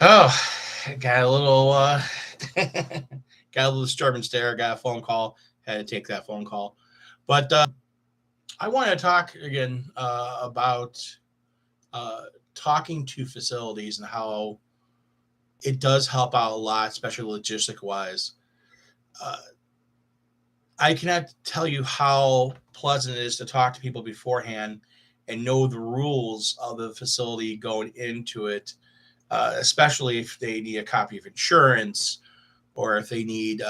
Oh, got a little got a little disturbance there. Got a phone call. Had to take that phone call. But I want to talk again about uh, talking to facilities and how it does help out a lot, especially logistic wise. Uh, I cannot tell you how pleasant it is to talk to people beforehand and know the rules of the facility going into it, especially if they need a copy of insurance or if they need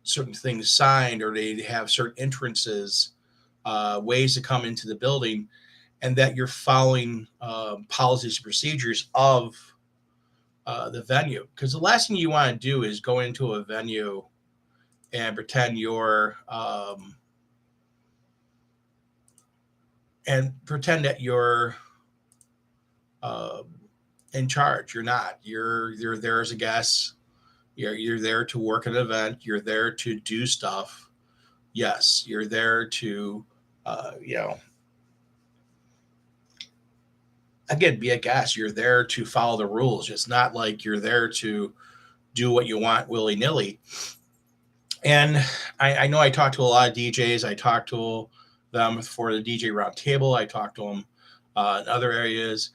certain things signed or they have certain entrances, ways to come into the building, and that you're following policies and procedures of the venue. Because the last thing you want to do is go into a venue and pretend you're uh, in charge. You're not. You're there as a guest. You're there to work an event. You're there to do stuff. Yes, you're there to, uh, you know, again, be a guest. You're there to follow the rules. It's not like you're there to do what you want willy nilly. And I know I talked to a lot of DJs. I talked to them for the DJ roundtable. I talked to them in other areas.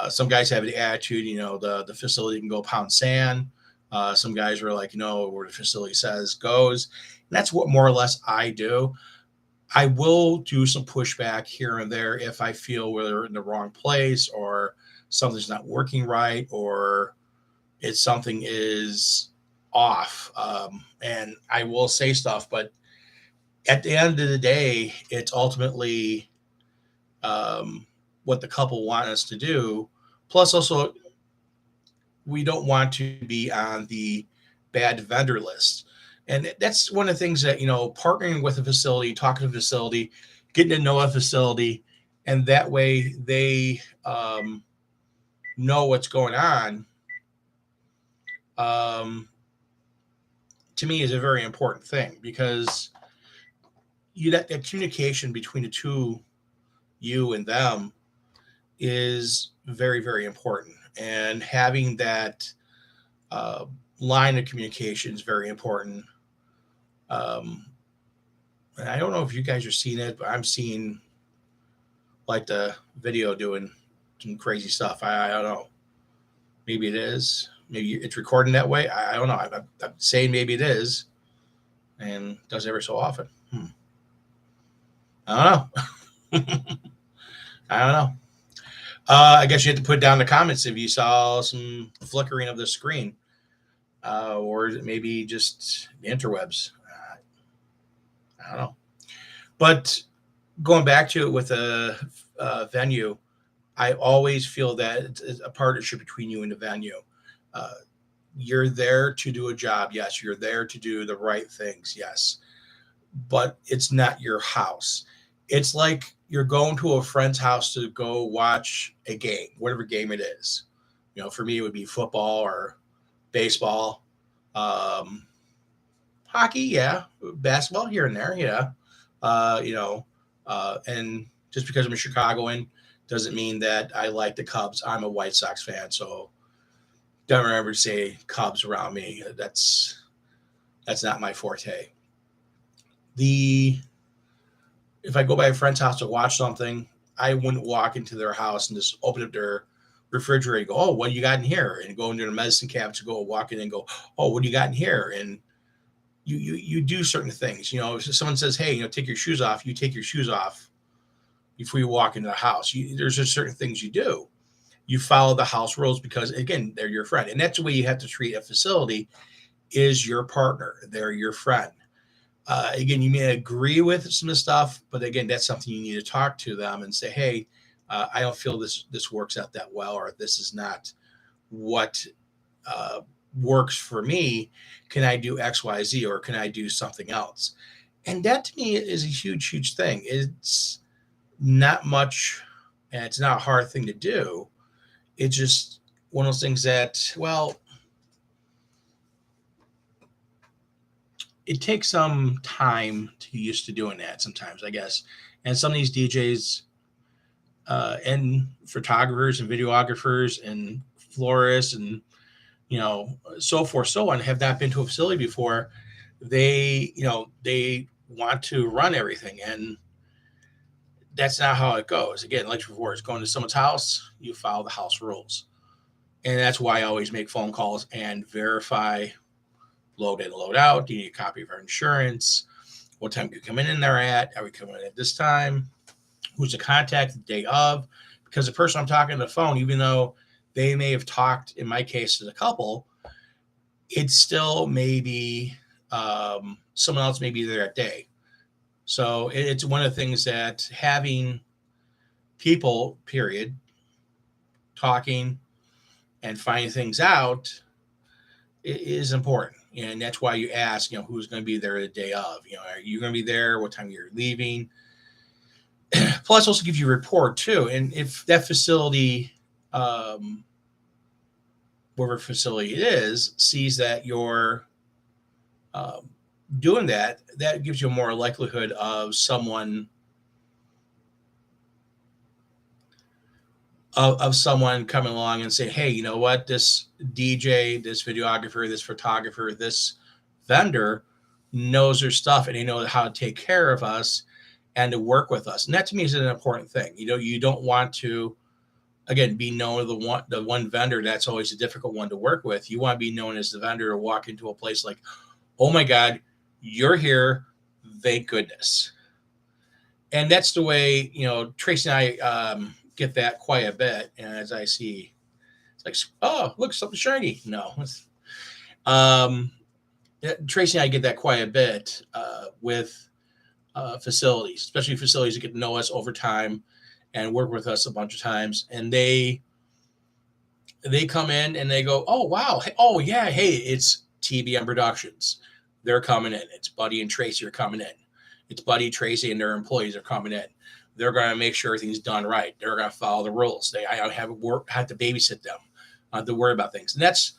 Some guys have the attitude, the facility can go pound sand. Some guys are like, where the facility says goes. And that's what more or less I do. I will do some pushback here and there if I feel we're in the wrong place or something's not working right or it's something is off. And I will say stuff, but at the end of the day, it's ultimately um, what the couple want us to do. Plus, also, we don't want to be on the bad vendor list. And that's one of the things that, partnering with a facility, talking to a facility, getting to know a facility, and that way they know what's going on, um, to me is a very important thing because that communication between the two, you and them, is very, very important. And having that uh, line of communication is very important. Um, and I don't know if you guys are seeing it, but I'm seeing like the video doing some crazy stuff. I don't know. Maybe it is. Maybe it's recording that way. I don't know. I'm saying maybe it is, and does every so often. I don't know. I don't know. I guess you have to put down in the comments if you saw some flickering of the screen, or maybe just the interwebs. I don't know. But going back to it with a venue, I always feel that it's a partnership between you and the venue. Uh, you're there to do a job. Yes. You're there to do the right things. Yes. But it's not your house. It's like you're going to a friend's house to go watch a game, whatever game it is. For me, it would be football or baseball, um, hockey, yeah, basketball here and there, yeah. And just because I'm a Chicagoan doesn't mean that I like the Cubs. I'm a White Sox fan, so don't ever say Cubs around me. That's not my forte. The If I go by a friend's house to watch something, I wouldn't walk into their house and just open up their refrigerator and go, "Oh, what do you got in here?" And go into the medicine cabinet to go walk in and go, "Oh, what do you got in here?" And you do certain things. If someone says, "Hey, take your shoes off," you take your shoes off before you walk into the house. There's just certain things you do. You follow the house rules because again, they're your friend, and that's the way you have to treat a facility. Is your partner? They're your friend. Again, you may agree with some of the stuff, but again, that's something you need to talk to them and say, "Hey, I don't feel this works out that well, or this is not what uh, works for me. Can I do X, Y, Z, or can I do something else?" And that to me is a huge, huge thing. It's not much, and it's not a hard thing to do. It's just one of those things that, well, it takes some time to get used to doing that sometimes, I guess. And some of these DJs and photographers and videographers and florists and, so forth, so on, have not been to a facility before. They want to run everything, and that's not how it goes. Again, like before, it's going to someone's house, you follow the house rules. And that's why I always make phone calls and verify load in, load out. Do you need a copy of our insurance? What time are you coming in there at? Are we coming in at this time? Who's the contact the day of? Because the person I'm talking on the phone, even though they may have talked, in my case, as a couple, it's still maybe someone else may be there that day. So it's one of the things that having people, period, talking and finding things out is important. And that's why you ask, who's going to be there the day of? Are you going to be there? What time you're leaving? Plus, also gives you a report too. And if that facility, whatever facility it is, sees that you're doing that, that gives you a more likelihood of someone coming along and saying, hey, you know what, this DJ, this videographer, this photographer, this vendor knows their stuff, and they know how to take care of us and to work with us. And that to me is an important thing. You don't want to, again, be known as the one vendor that's always a difficult one to work with. You want to be known as the vendor to walk into a place like, oh my God, you're here, thank goodness. And that's the way, Tracy and I get that quite a bit. And as I see, it's like, oh, look, something shiny. No. Tracy and I get that quite a bit with facilities, especially facilities that get to know us over time and work with us a bunch of times. And they come in and they go, oh, wow. Oh, yeah. Hey, it's TBM Productions. They're coming in. It's Buddy and Tracy are coming in. It's Buddy, Tracy, and their employees are coming in. They're going to make sure everything's done right. They're going to follow the rules. I have to babysit them, to worry about things. And that's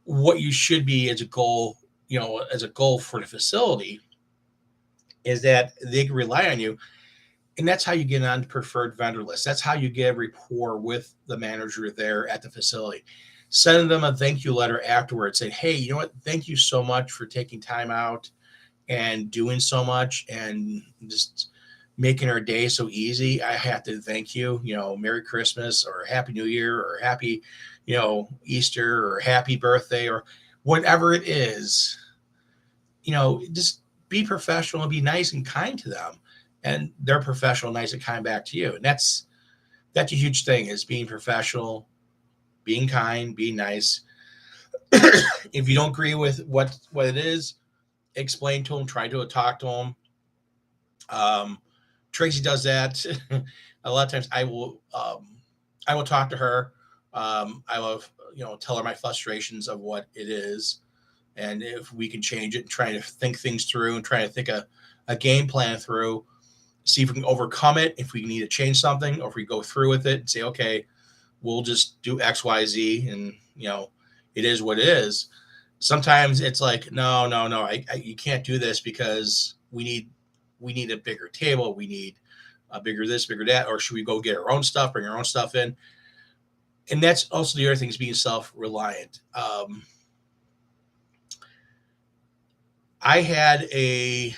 what you should be as a goal, as a goal for the facility, is that they can rely on you. And that's how you get on the preferred vendor list. That's how you get a rapport with the manager there at the facility. Sending them a thank you letter afterwards, saying, hey, you know what? Thank you so much for taking time out and doing so much and just making our day so easy. I have to thank you, Merry Christmas or Happy New Year or Happy, Easter or Happy Birthday or whatever it is. Just be professional and be nice and kind to them. And they're professional, nice and kind back to you. And that's a huge thing, is being professional, being kind, being nice. If you don't agree with what it is, explain to them, try to talk to them. Tracy does that. A lot of times I will talk to her. I will, tell her my frustrations of what it is. And if we can change it, and try to think things through and try to think a game plan through, see if we can overcome it, if we need to change something, or if we go through with it and say, okay, we'll just do X, Y, Z. And, it is what it is. Sometimes it's like, no, you can't do this because we need a bigger table. We need a bigger this, bigger that, or should we go get our own stuff, bring our own stuff in? And that's also the other thing, is being self-reliant. I had a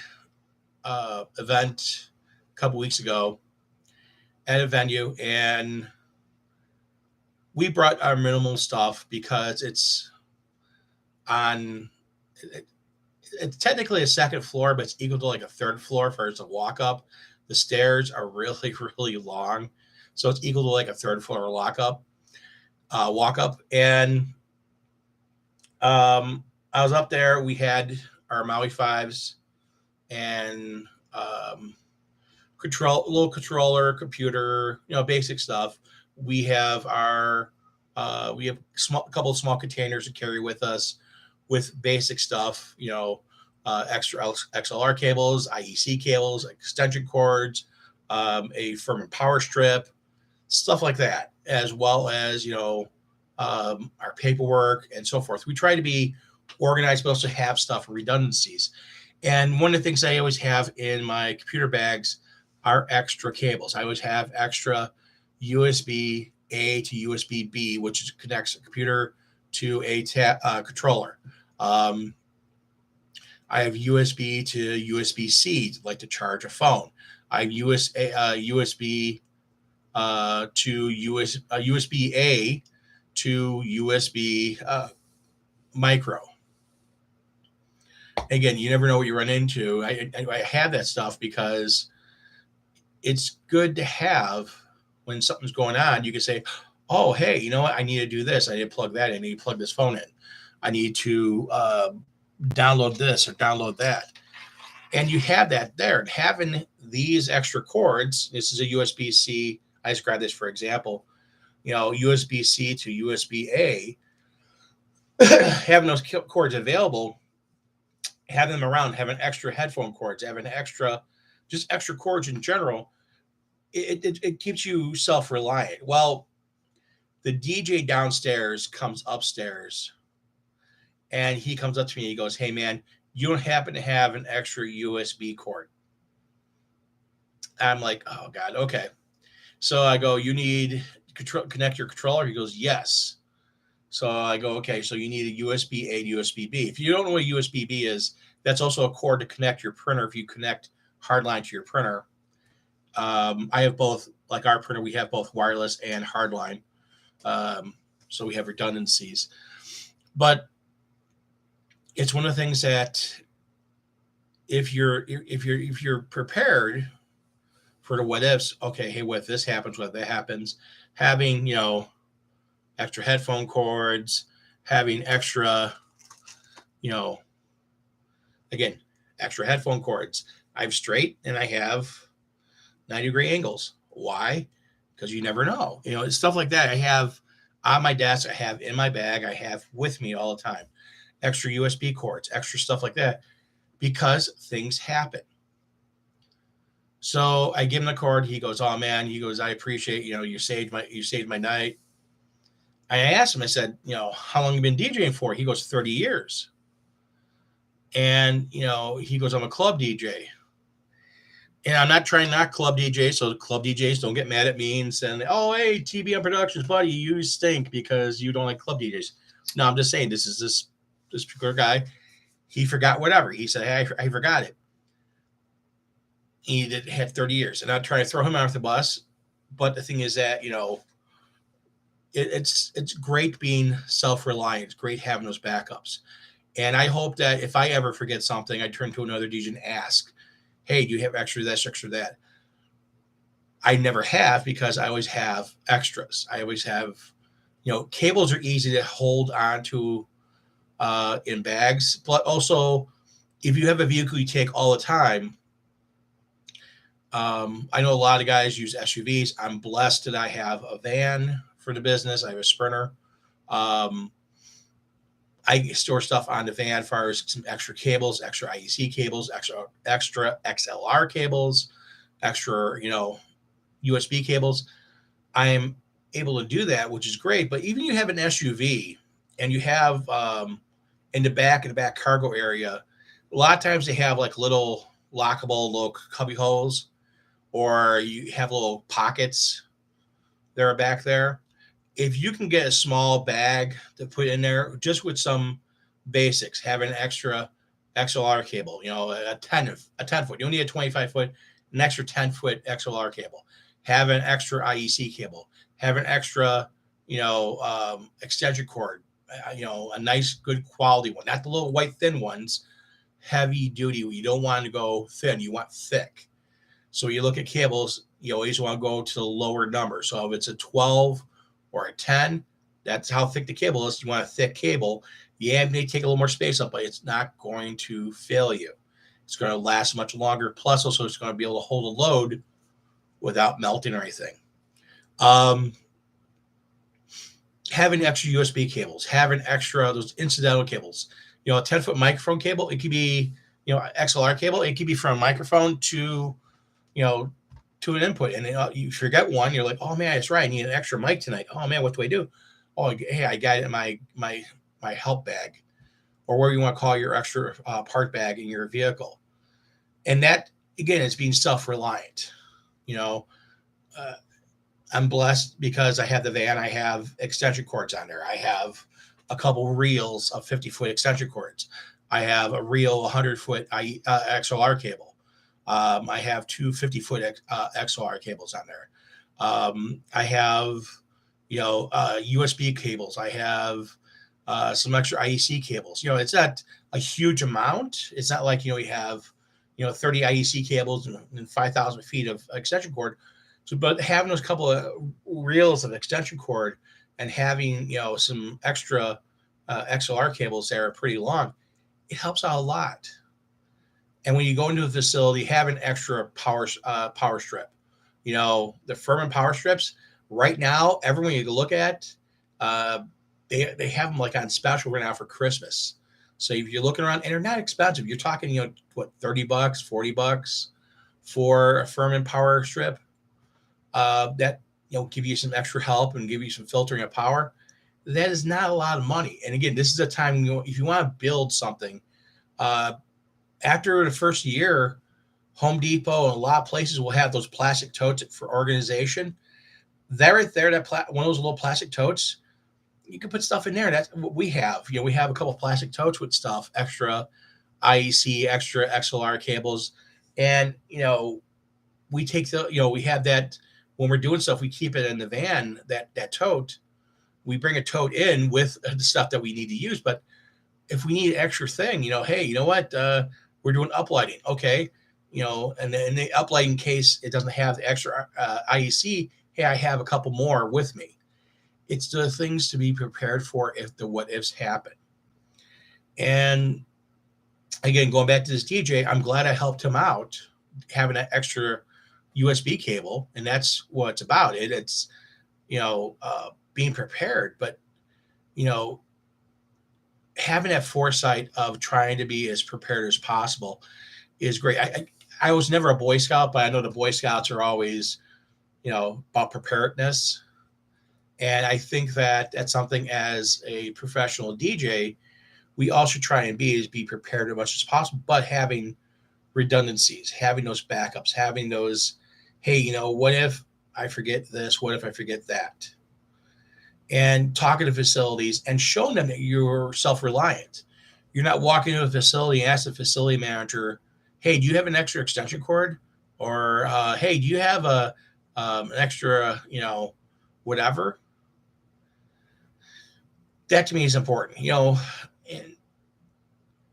event a couple weeks ago at a venue, and we brought our minimal stuff because it's technically a second floor, but it's equal to like a third floor for it's a walk up. The stairs are really, really long. So it's equal to like a third floor walk up. And I was up there. We had our Maui 5s and little controller, computer, basic stuff. We have a couple of small containers to carry with us with basic stuff, extra XLR cables, IEC cables, extension cords, a firm power strip, stuff like that, as well as, our paperwork and so forth. We try to be organized, but also have stuff for redundancies. And one of the things I always have in my computer bags are extra cables. I always have extra USB A to USB B, which connects a computer to a controller. I have USB to USB C, like to charge a phone. I have USB to USB A to USB micro. Again, you never know what you run into. I have that stuff because it's good to have when something's going on. You can say, oh, hey, you know what? I need to do this. I need to plug that in. I need to plug this phone in. I need to download this or download that. And you have that there. And having these extra cords, this is a USB-C. I just grabbed this for example. USB-C to USB-A, having those cords available, having them around, having extra headphone cords, having extra cords in general, it keeps you self-reliant. Well, the DJ downstairs comes upstairs, and he comes up to me and he goes, hey, man, you don't happen to have an extra USB cord? I'm like, oh, God, okay. So I go, you need connect your controller? He goes, yes. So I go, okay, so you need a USB-A to USB-B. If you don't know what USB-B is, that's also a cord to connect your printer if you connect hardline to your printer. I have both, like our printer, we have both wireless and hardline. So we have redundancies. But it's one of the things that if you're prepared for the what ifs, okay, hey, what if this happens, what if that happens, having, extra headphone cords, having extra, again, extra headphone cords. I have straight and I have 90-degree angles. Why? Because you never know. It's stuff like that I have on my desk, I have in my bag, I have with me all the time. Extra USB cords, extra stuff like that, because things happen. So I give him the cord. He goes, oh, man. He goes, I appreciate, you saved my night. I asked him, I said, how long have you been DJing for? He goes, 30 years. And, he goes, I'm a club DJ. And I'm not trying to knock club DJs, so club DJs don't get mad at me and saying, oh, hey, TBM Productions, buddy, you stink because you don't like club DJs. No, I'm just saying this is this particular guy. He forgot whatever. He said, hey, I forgot it. He had 30 years. And I'm trying to throw him off the bus. But the thing is that, it's great being self-reliant. It's great having those backups. And I hope that if I ever forget something, I turn to another DJ and ask, hey, do you have extra this, extra that? I never have, because I always have extras. I always have, cables are easy to hold on to in bags. But also, if you have a vehicle you take all the time, I know a lot of guys use SUVs. I'm blessed that I have a van for the business. I have a Sprinter. I store stuff on the van as far as some extra cables, extra IEC cables, extra XLR cables, extra, USB cables. I'm able to do that, which is great. But even you have an SUV and you have in the back cargo area, a lot of times they have like little lockable little cubby holes, or you have little pockets that are back there. If you can get a small bag to put in there, just with some basics, have an extra XLR cable, a 10 foot. You don't need a 25 foot, an extra 10-foot XLR cable. Have an extra IEC cable. Have an extra, extension cord. A nice, good quality one, not the little white thin ones. Heavy duty. You don't want to go thin. You want thick. So you look at cables. You always want to go to the lower number. So if it's a 12 or a 10, that's how thick the cable is. You want a thick cable. Yeah, it may take a little more space up, but it's not going to fail you. It's going to last much longer. Plus, also, it's going to be able to hold a load without melting or anything. Having extra USB cables, having extra those incidental cables. A 10-foot microphone cable, it could be, XLR cable. It could be from a microphone to, to an input, and you forget one. You're like, oh man, that's right. I need an extra mic tonight. Oh man, what do I do? Oh, hey, I got it in my help bag, or where you want to call your extra part bag in your vehicle. And that, again, is being self-reliant. I'm blessed because I have the van. I have extension cords on there. I have a couple reels of 50-foot extension cords. I have a reel 100-foot XLR cable. I have two 50-foot XLR cables on there. I have, USB cables. I have some extra IEC cables. It's not a huge amount. It's not like, you have, 30 IEC cables and 5,000 feet of extension cord. So, but having those couple of reels of extension cord and having, some extra XLR cables that are pretty long, it helps out a lot. And when you go into a facility, have an extra power strip. The Furman power strips right now, everyone you look at, they have them like on special right now for Christmas. So if you're looking around, and they're not expensive, you're talking, $30, $40 for a Furman power strip. That give you some extra help and give you some filtering of power. That is not a lot of money. And again, this is a time if you want to build something, after the first year, Home Depot and a lot of places will have those plastic totes for organization. That right there, one of those little plastic totes, you can put stuff in there. That's what we have. We have a couple of plastic totes with stuff, extra IEC, extra XLR cables, and we take we have that when we're doing stuff. We keep it in the van. That tote, we bring a tote in with the stuff that we need to use. But if we need an extra thing, hey, you know what? We're doing uplighting, okay? And in the uplighting case, it doesn't have the extra IEC. Hey, I have a couple more with me. It's the things to be prepared for if the what ifs happen. And again, going back to this DJ, I'm glad I helped him out having that extra USB cable, and that's what it's about. It's being prepared, but having that foresight of trying to be as prepared as possible is great. I was never a Boy Scout, but I know the Boy Scouts are always about preparedness. And I think that that's something as a professional DJ, we all should try and be prepared as much as possible, but having redundancies, having those backups, having those, hey, what if I forget this? What if I forget that? And talking to facilities and showing them that you're self-reliant. You're not walking into a facility and ask the facility manager, hey, do you have an extra extension cord? Or, hey, do you have an extra, whatever? That to me is important. And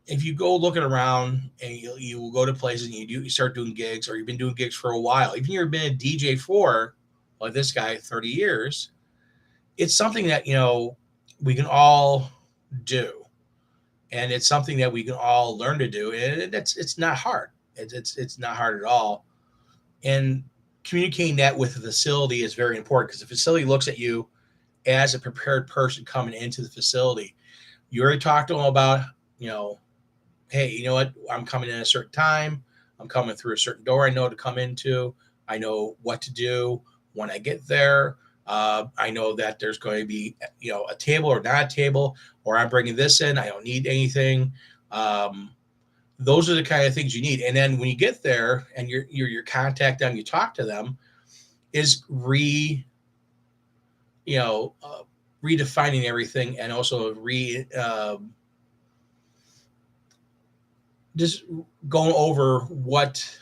if you go looking around and you will go to places and you start doing gigs, or you've been doing gigs for a while, even you've been a DJ for, like this guy, 30 years, it's something that, we can all do. And it's something that we can all learn to do. And it's not hard. It's not hard at all. And communicating that with the facility is very important, because the facility looks at you as a prepared person coming into the facility. You already talked to them about, hey, you know what? I'm coming in at a certain time. I'm coming through a certain door I know to come into. I know what to do when I get there. I know that there's going to be, a table or not a table, or I'm bringing this in. I don't need anything. Those are the kind of things you need. And then when you get there and you contact them, you talk to them, is redefining everything, and also just going over what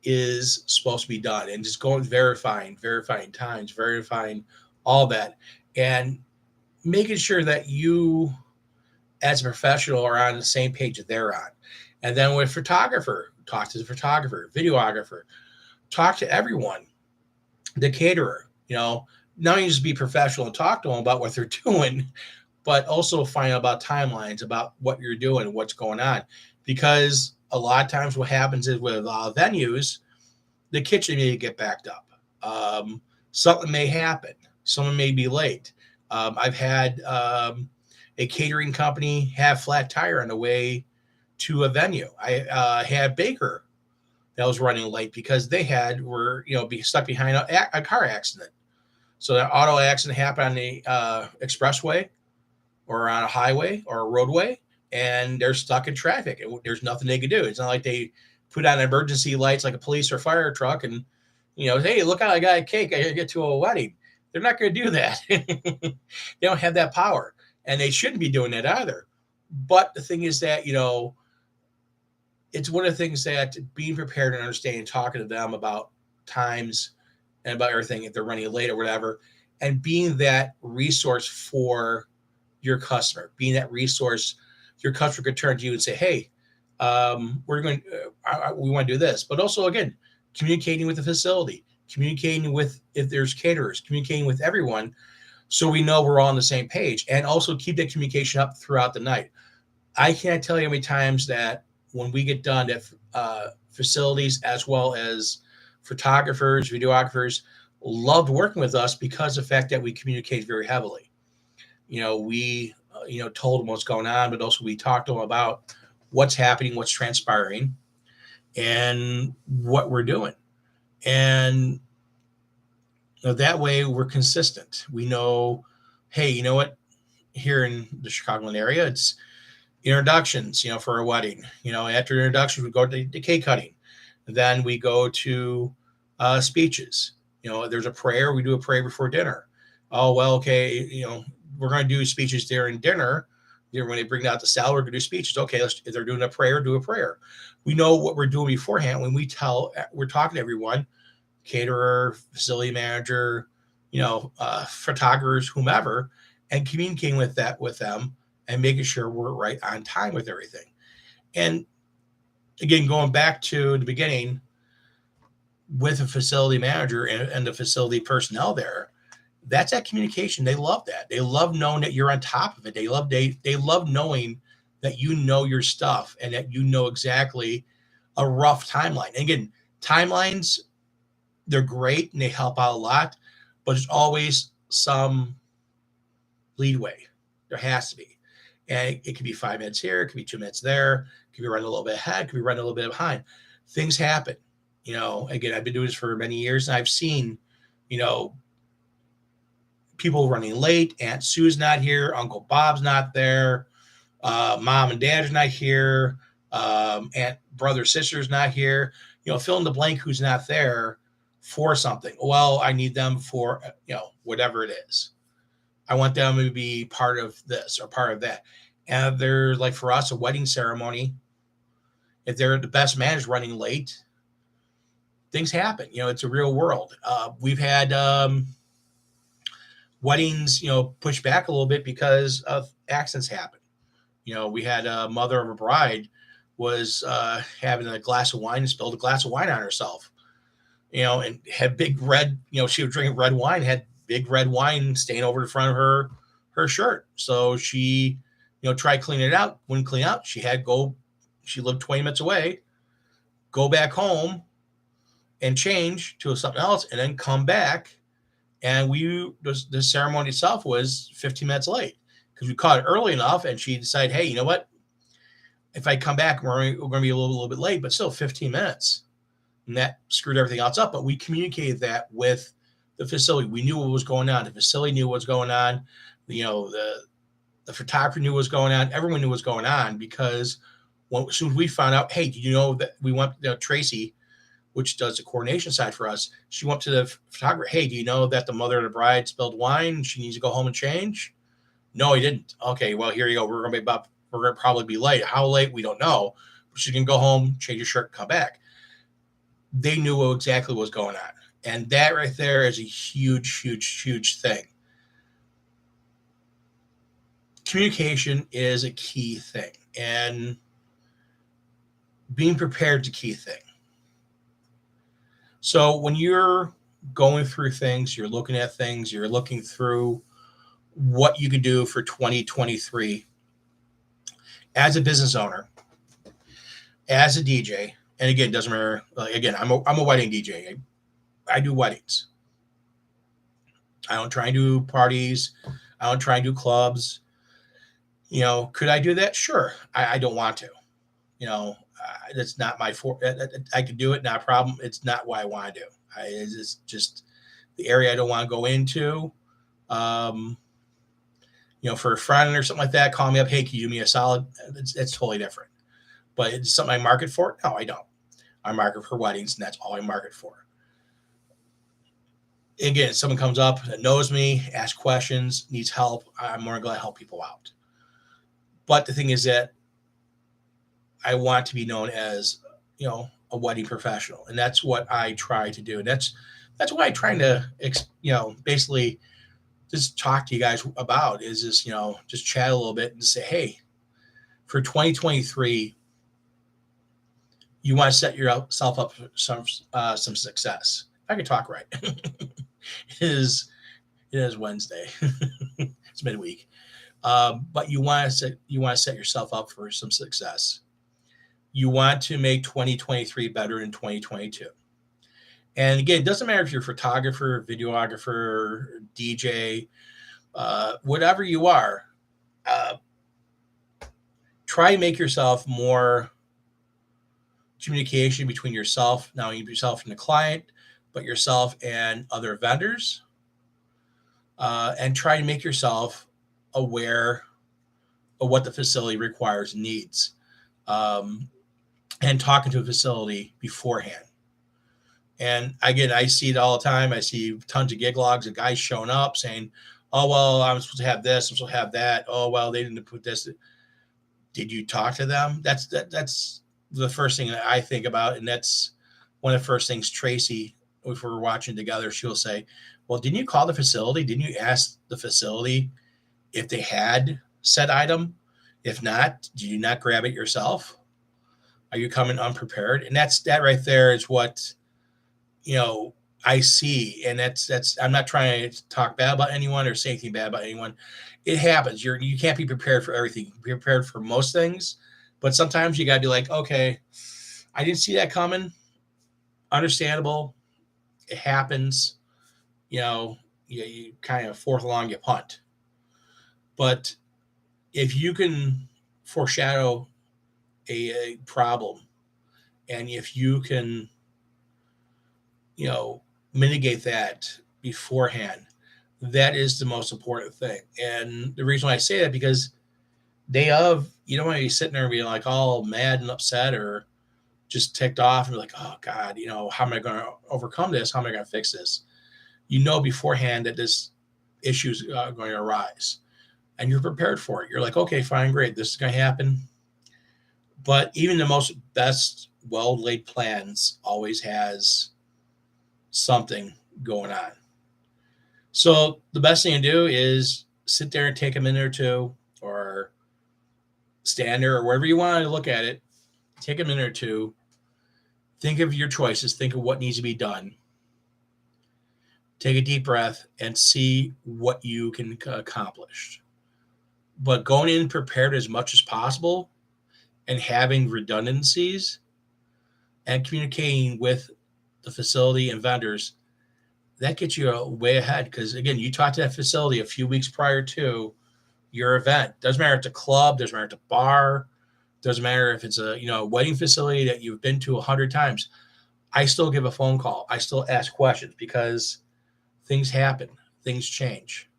is supposed to be done, and just going verifying times, verifying all that, and making sure that you as a professional are on the same page that they're on. And then with photographer, talk to the photographer, videographer, talk to everyone, the caterer, not only just be professional and talk to them about what they're doing, but also find out about timelines, about what you're doing, what's going on. Because a lot of times what happens is with venues, the kitchen may get backed up. Something may happen. Someone may be late. I've had a catering company have flat tire on the way to a venue. I had a baker that was running late because they were stuck behind a car accident. So that auto accident happened on the expressway or on a highway or a roadway, and they're stuck in traffic. There's nothing they can do. It's not like they put on emergency lights like a police or fire truck and Hey, look out, I got a cake. I gotta get to a wedding. They're not going to do that. They don't have that power, and they shouldn't be doing that either. But the thing is that, it's one of the things that being prepared and understanding, talking to them about times and about everything, if they're running late or whatever, and being that resource for your customer, being that resource your customer could turn to you and say, hey, we want to do this. But also, again, communicating with the facility, communicating with, if there's caterers, communicating with everyone, so we know we're all on the same page, and also keep that communication up throughout the night. I can't tell you how many times that when we get done at facilities, as well as photographers, videographers, loved working with us because of the fact that we communicate very heavily. We told them what's going on, but also we talked to them about what's happening, what's transpiring, and what we're doing. And that way we're consistent. We know, hey, you know what? Here in the Chicagoland area, it's introductions, for a wedding. After introductions, we go to cake cutting. Then we go to speeches. There's a prayer. We do a prayer before dinner. Oh, well, okay, we're going to do speeches during dinner. When they bring out the salad, we're going to do speeches. Okay, if they're doing a prayer, do a prayer. We know what we're doing beforehand when we're talking to everyone, caterer, facility manager, photographers, whomever, and communicating with them and making sure we're right on time with everything. And again, going back to the beginning with a facility manager and the facility personnel there, that's that communication. They love that. They love knowing that you're on top of it. They love knowing that you know your stuff and that you know exactly a rough timeline. And again, timelines, they're great and they help out a lot, but there's always some leadway. There has to be. And it could be 5 minutes here, it could be 2 minutes there, it could be running a little bit ahead, it could be running a little bit behind. Things happen. Again, I've been doing this for many years, and I've seen, people running late. Aunt Sue's not here, Uncle Bob's not there, mom and dad's not here, aunt, brother, sister's not here. Fill in the blank who's not there for something. Well, I need them for, whatever it is. I want them to be part of this or part of that. And they're like, for us, a wedding ceremony, if they're the best man is running late, things happen. It's a real world. We've had weddings, pushed back a little bit because of accidents happen. We had a mother of a bride was having a glass of wine and spilled a glass of wine on herself, and had big red, she was drinking red wine, had big red wine stain over the front of her shirt. So she, tried cleaning it out, wouldn't clean out. She lived 20 minutes away, go back home and change to something else and then come back. And the ceremony itself was 15 minutes late because we caught it early enough. And she decided, hey, you know what? If I come back, we're going to be a little bit late, but still 15 minutes. And that screwed everything else up. But we communicated that with the facility. We knew what was going on. The facility knew what was going on. The photographer knew what was going on. Everyone knew what was going on because as soon as we found out, hey, did you know that we went, Tracy, which does the coordination side for us, she went to the photographer, hey, do you know that the mother of the bride spilled wine? She needs to go home and change? No, he didn't. Okay, well, here you go. We're going to probably be late. How late? We don't know. But she can go home, change her shirt, and come back. They knew exactly what was going on. And that right there is a huge, huge, huge thing. Communication is a key thing. And being prepared is a key thing. So when you're going through things, you're looking at things, you're looking through what you could do for 2023 as a business owner, as a DJ, and again, it doesn't matter. Again, I'm a wedding DJ. I do weddings. I don't try and do parties. I don't try and do clubs. Could I do that? Sure. I don't want to. That's not my I could do it, not a problem. It's not what I want to do. It's just the area I don't want to go into. For a friend or something like that, call me up. Hey, can you do me a solid? It's totally different. But it's something I market for? No, I don't. I market for weddings, and that's all I market for. again, someone comes up that knows me, asks questions, needs help, I'm more going to help people out. But the thing is that I want to be known as, a wedding professional, and that's what I try to do. And that's what I trying to, basically just talk to you guys about is this, just chat a little bit and say, hey, for 2023, you want to set yourself up for some success. If I can talk right. It is Wednesday. It's midweek. But you want to set yourself up for some success. You want to make 2023 better than 2022. And again, it doesn't matter if you're a photographer, videographer, DJ, whatever you are. Try and make yourself more communication between yourself, not only yourself and the client, but yourself and other vendors. And try to make yourself aware of what the facility requires and needs. And talking to a facility beforehand. And again, I see it all the time. I see tons of gig logs of guys showing up saying, oh, well, I'm supposed to have this. I'm supposed to have that. Oh, well, they didn't put this. Did you talk to them? That's the first thing that I think about. And that's one of the first things Tracy, if we're watching together, she'll say, well, didn't you call the facility? Didn't you ask the facility if they had said item? If not, did you not grab it yourself? Are you coming unprepared? And that right there is what, I see. And that's, I'm not trying to talk bad about anyone or say anything bad about anyone. It happens. You can't be prepared for everything. You can be prepared for most things, but sometimes you gotta be like, okay, I didn't see that coming. Understandable. It happens. You kind of fourth along, you punt. But if you can foreshadow a problem, and if you can, mitigate that beforehand, that is the most important thing. And the reason why I say that, because day of, you don't want to be sitting there and be like all mad and upset or just ticked off and be like, oh God, how am I going to overcome this? How am I going to fix this? Beforehand that this issue is going to arise, and you're prepared for it. You're like, okay, fine, great, this is going to happen. But even the most best well-laid plans always has something going on. So the best thing to do is sit there and take a minute or two, or stand there, or wherever you want to look at it, take a minute or two, think of your choices, think of what needs to be done, take a deep breath, and see what you can accomplish. But going in prepared as much as possible, and having redundancies, and communicating with the facility and vendors, that gets you way ahead. Because again, you talk to that facility a few weeks prior to your event. Doesn't matter if it's a club, doesn't matter if it's a bar, doesn't matter if it's a wedding facility that you've been to 100 times. I still give a phone call. I still ask questions, because things happen, things change.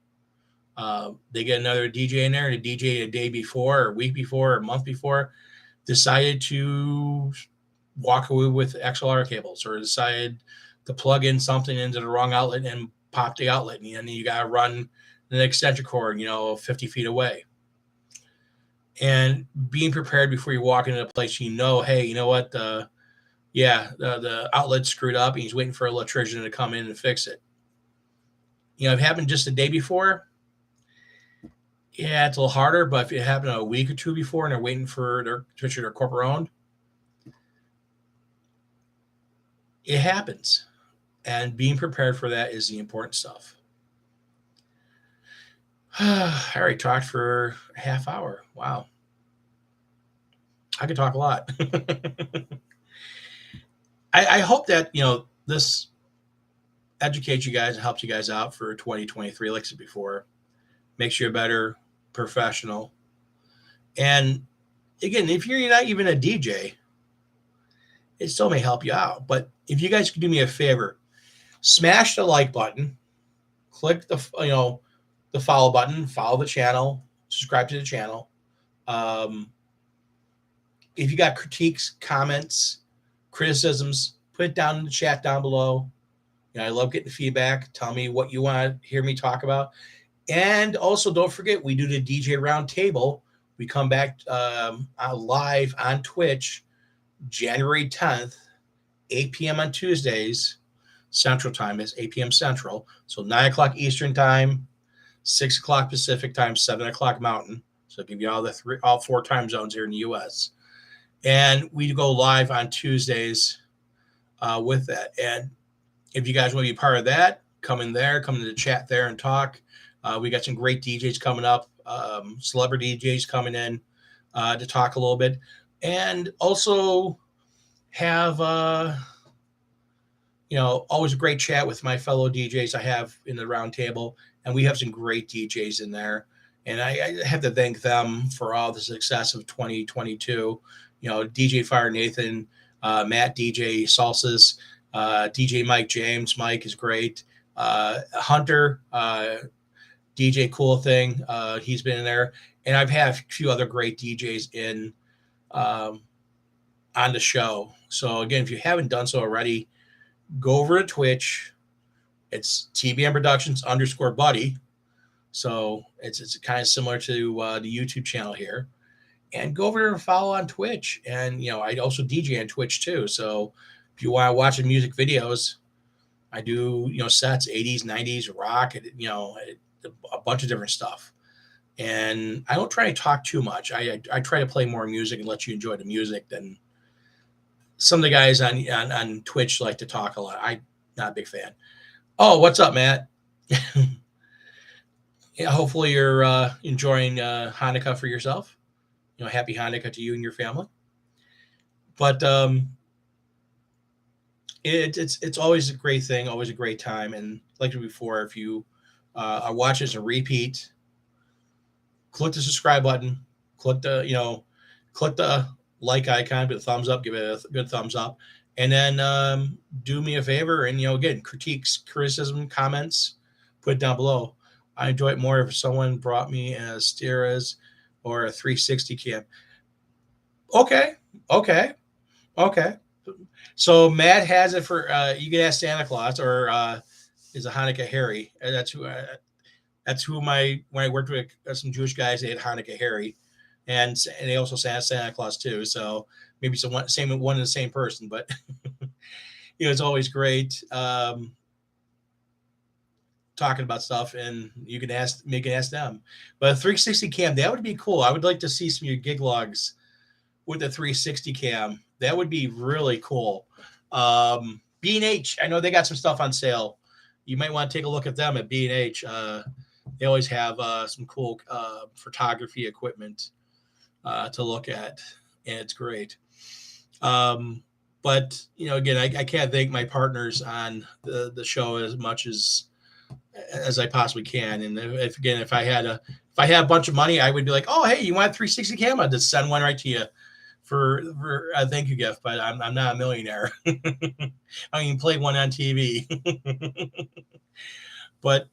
They get another DJ in there, and a DJ a day before, or a week before, or a month before decided to walk away with XLR cables, or decided to plug in something into the wrong outlet and pop the outlet, and then you got to run an extension cord, 50 feet away. And being prepared before you walk into a place, hey, you know what? The outlet's screwed up, and he's waiting for an electrician to come in and fix it. If it happened just the day before, yeah, it's a little harder. But if it happened a week or two before and they're waiting for their corporate owned, it happens. And being prepared for that is the important stuff. I already talked for a half hour. Wow. I could talk a lot. I hope that, this educates you guys and helps you guys out for 2023, like I said before. Makes you a better professional. And again, if you're not even a DJ, it still may help you out. But if you guys could do me a favor, smash the like button, click the follow button, follow the channel, subscribe to the channel. If you got critiques, comments, criticisms, put it down in the chat down below. I love getting feedback. Tell me what you want to hear me talk about. And also, don't forget, we do the DJ Roundtable. We come back live on Twitch January 10th, 8 p.m. on Tuesdays, Central Time is 8 p.m. Central. So 9 o'clock Eastern Time, 6 o'clock Pacific Time, 7 o'clock Mountain. So I'll give you all 4 time zones here in the U.S. And we go live on Tuesdays with that. And if you guys want to be part of that, come in the chat there and talk. We got some great DJs coming up, celebrity DJs coming in to talk a little bit. And also have, always a great chat with my fellow DJs I have in the round table. And we have some great DJs in there. And I have to thank them for all the success of 2022. DJ Fire Nathan, Matt DJ Salsas, DJ Mike James. Mike is great. Hunter, DJ Cool Thing. He's been in there. And I've had a few other great DJs in on the show. So again, if you haven't done so already, go over to Twitch. It's TBM Productions _buddy. So it's kind of similar to the YouTube channel here. And go over there and follow on Twitch. And, I also DJ on Twitch too. So if you want to watch the music videos, I do, sets, 80s, 90s, rock, a bunch of different stuff. And I don't try to talk too much. I try to play more music and let you enjoy the music than some of the guys on Twitch like to talk a lot. I'm not a big fan. Oh, what's up, Matt? Yeah, hopefully you're enjoying Hanukkah for yourself. Happy Hanukkah to you and your family. But it's always a great thing, always a great time. And like before, if you are watching as a repeat, click the subscribe button, click the like icon, give it a thumbs up, give it a good thumbs up, and then do me a favor and again, critiques, criticism, comments, put it down below. I enjoy it more if someone brought me a Steras or a 360 cam. Okay. So Matt has it for you can ask Santa Claus or is a Hanukkah Harry. That's who when I worked with some Jewish guys, they had Hanukkah Harry, and they also had Santa Claus too. So maybe it's one and the same person, but it's always great talking about stuff, and you can ask them. But a 360 cam, that would be cool. I would like to see some of your gig logs with the 360 cam. That would be really cool. B&H, I know they got some stuff on sale. You might want to take a look at them at B&H. They always have some cool photography equipment to look at, and it's great. But again, I can't thank my partners on the show as much as I possibly can. And if I had a bunch of money, I would be like, oh, hey, you want a 360 cam? I'll just send one right to you for a thank you gift. But I'm not a millionaire. I can play one on TV. But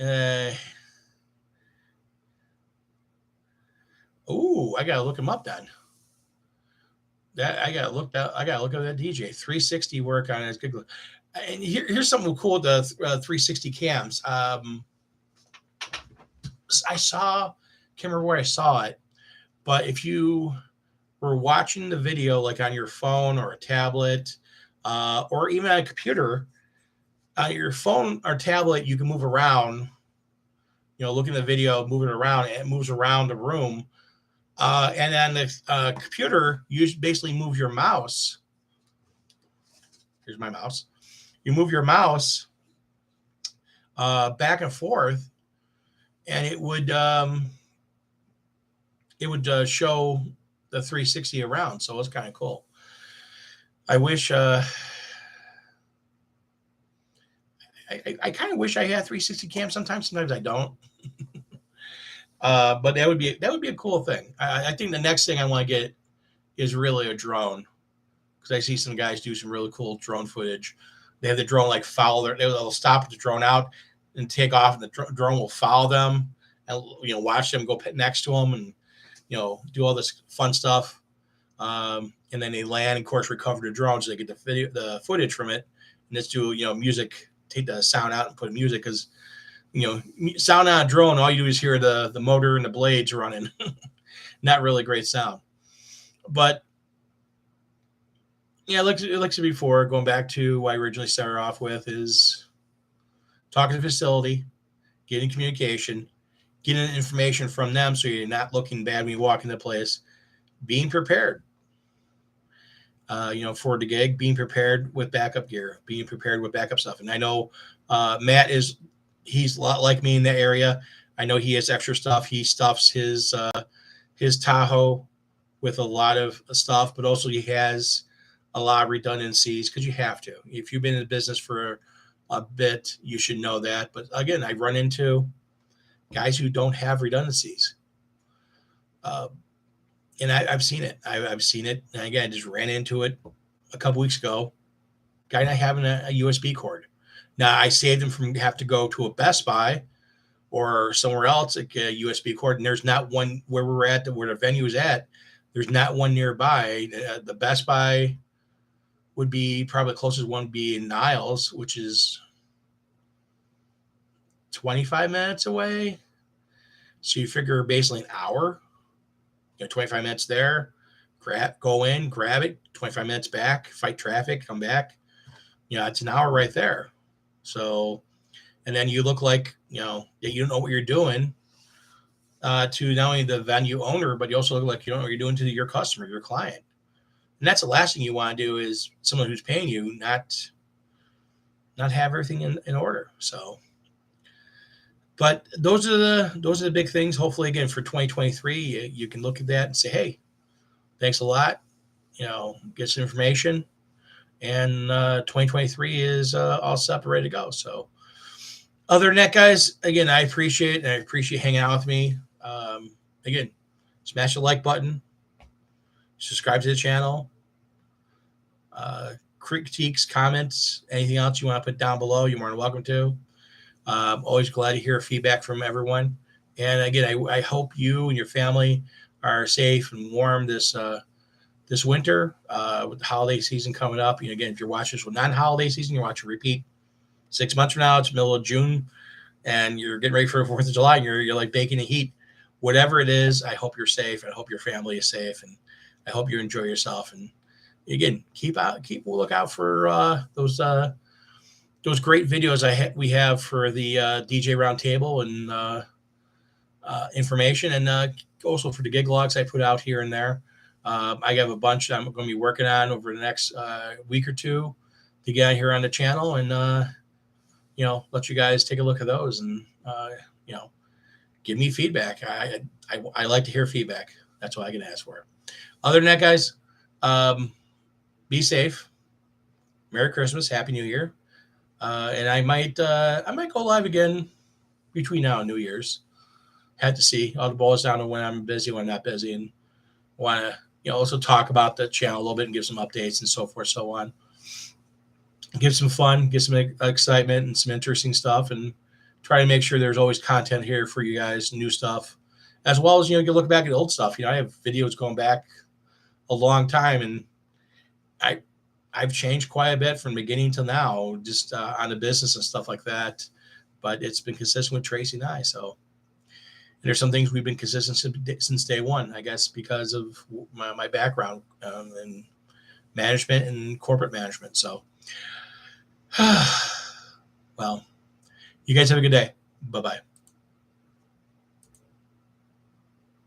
I gotta look him up then. I gotta look at that DJ 360 work on his good. And here's something cool with the 360 cams. I can't remember where I saw it, but if you were watching the video like on your phone or a tablet, or even on a computer, your phone or tablet, you can move around, look at the video, move it around, and it moves around the room. And then the computer, you basically move your mouse. Here's my mouse. You move your mouse back and forth, and it would show the 360 around. So it's kind of cool. I wish I kind of wish I had 360 cam. Sometimes I don't. But that would be a cool thing. I think the next thing I want to get is really a drone, because I see some guys do some really cool drone footage. They have the drone like they'll stop the drone out and take off, and the drone will follow them and watch them go next to them and do all this fun stuff. And then they land and, of course, recover the drone so they get the footage from it. And let's do, music, take the sound out and put music because, sound on a drone, all you do is hear the motor and the blades running. Not really great sound. But, yeah, like I said before, going back to what I originally started off with is talking to the facility, getting communication, getting information from them so you're not looking bad when you walk into the place, being prepared. For the gig, being prepared with backup gear, being prepared with backup stuff. And I know Matt he's a lot like me in that area. I know he has extra stuff. He stuffs his Tahoe with a lot of stuff, but also he has a lot of redundancies because you have to. If you've been in the business for a bit, you should know that. But again, I run into guys who don't have redundancies. And I've seen it. I've seen it. And again, I just ran into it a couple weeks ago. Guy not having a USB cord. Now, I saved him from have to go to a Best Buy or somewhere else, like a USB cord. And there's not one where we're at, where the venue is at. There's not one nearby. The Best Buy would be probably the closest one would be in Niles, which is 25 minutes away. So you figure basically an hour. 25 minutes there, go in, grab it, 25 minutes back, fight traffic, come back. It's an hour right there. So, and then you look like, you don't know what you're doing to not only the venue owner, but you also look like you don't know what you're doing to your customer, your client. And that's the last thing you want to do is someone who's paying you not have everything in order. So, but those are the big things. Hopefully, again, for 2023, you can look at that and say, hey, thanks a lot. Get some information. And 2023 is all set, ready to go. So other than that, guys, again, I appreciate it. And I appreciate hanging out with me. Again, smash the like button. Subscribe to the channel. Critiques, comments, anything else you want to put down below, you're more than welcome to. Always glad to hear feedback from everyone. And again, I hope you and your family are safe and warm this winter with the holiday season coming up. Again, if you're watching this with non-holiday season, you're watching repeat 6 months from now, it's middle of June, and you're getting ready for the 4th of July, and you're like baking the heat. Whatever it is, I hope you're safe, and I hope your family is safe, and I hope you enjoy yourself. And again, keep a lookout for those great videos we have for the DJ Roundtable and information, and also for the gig logs I put out here and there. I have a bunch that I'm going to be working on over the next week or two to get here on the channel, and let you guys take a look at those and give me feedback. I like to hear feedback. That's what I can ask for. Other than that, guys, be safe. Merry Christmas, Happy New Year. And I might go live again between now and New Year's. Had to see. All the boils down to when I'm busy, when I'm not busy, and want to also talk about the channel a little bit and give some updates and so forth, so on. Give some fun, get some excitement and some interesting stuff, and try to make sure there's always content here for you guys, new stuff, as well as you look back at old stuff. I have videos going back a long time, and I've changed quite a bit from beginning to now, just on the business and stuff like that. But it's been consistent with Tracy and I. So, and there's some things we've been consistent since day one, I guess, because of my background in management and corporate management. So, well, you guys have a good day. Bye-bye.